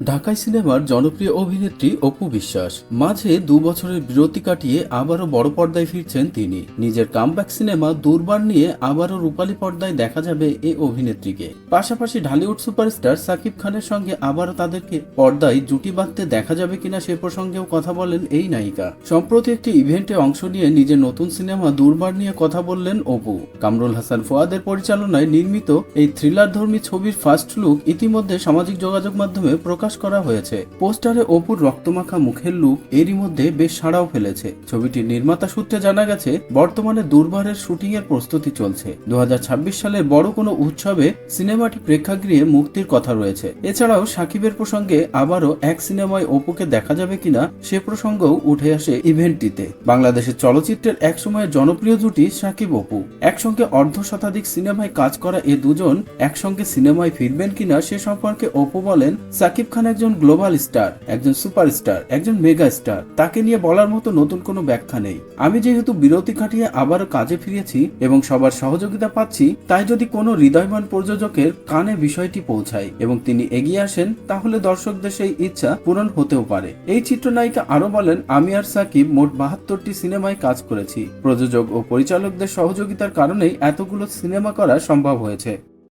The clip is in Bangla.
ঢাকাই সিনেমার জনপ্রিয় অভিনেত্রী অপু বিশ্বাস মাঝে 2 বছরের বিরতি কাটিয়ে আবারও বড় পর্দায় ফিরছেন তিনি। নিজের কামব্যাক সিনেমা দুর্বার নিয়ে আবারও রূপালী পর্দায় দেখা যাবে এই অভিনেত্রীকে। পাশাপাশি ঢালিউড সুপারস্টার সাকিব খানের সঙ্গে আবারও তাদেরকে পর্দায় জুটি বাঁধতে দেখা যাবে কিনা সে প্রসঙ্গেও কথা বলেন এই নায়িকা। সম্প্রতি একটি ইভেন্টে অংশ নিয়ে নিজের নতুন সিনেমা দুর্বার নিয়ে কথা বললেন অপু। কামরুল হাসান ফুয়াদের পরিচালনায় নির্মিত এই থ্রিলারধর্মী ছবির ফার্স্ট লুক ইতিমধ্যে সামাজিক যোগাযোগ মাধ্যমে প্রকাশ করা হয়েছে। পোস্টারে অপুর রক্তমাখা মুখের লুক এরই মধ্যে বেশ সাড়াও ফেলেছে। ছবিটির নির্মাতা সূত্রে জানা গেছে বর্তমানে দুর্বারের শুটিং এর প্রস্তুতি চলছে। 2026 সালের বড় কোনো উৎসবে সিনেমাটি প্রেক্ষাগৃহে মুক্তির কথা রয়েছে। এছাড়াও সাকিবের প্রসঙ্গে আবারও এক সিনেমায় অপুকে দেখা যাবে কিনা সে প্রসঙ্গও উঠে আসে ইভেন্টটিতে। বাংলাদেশের চলচ্চিত্রের এক সময়ের জনপ্রিয় জুটি সাকিব অপু। একসঙ্গে অর্ধশতাধিক সিনেমায় কাজ করা এ দুজন একসঙ্গে সিনেমায় ফিরবেন কিনা সে সম্পর্কে অপু বলেন, সাকিব খান একজন গ্লোবাল স্টার, একজন সুপারস্টার, একজন মেগা স্টার। তাকে নিয়ে বলার মতো নতুন কোনো ব্যাখ্যা নেই। আমি যেহেতু বিরতি কাটিয়ে আবারও কাজে ফিরেছি এবং সবার সহযোগিতা পাচ্ছি, তাই যদি কোনো হৃদয়বান প্রযোজকের কানে বিষয়টি পৌঁছায় এবং তিনি এগিয়ে আসেন, তাহলে দর্শকদের সেই ইচ্ছা পূরণ হতেও পারে। এই চিত্রনায়িকা আরো বলেন, আমি আর সাকিব মোট 72টি সিনেমায় কাজ করেছি। প্রযোজক ও পরিচালকদের সহযোগিতার কারণেই এতগুলো সিনেমা করা সম্ভব হয়েছে।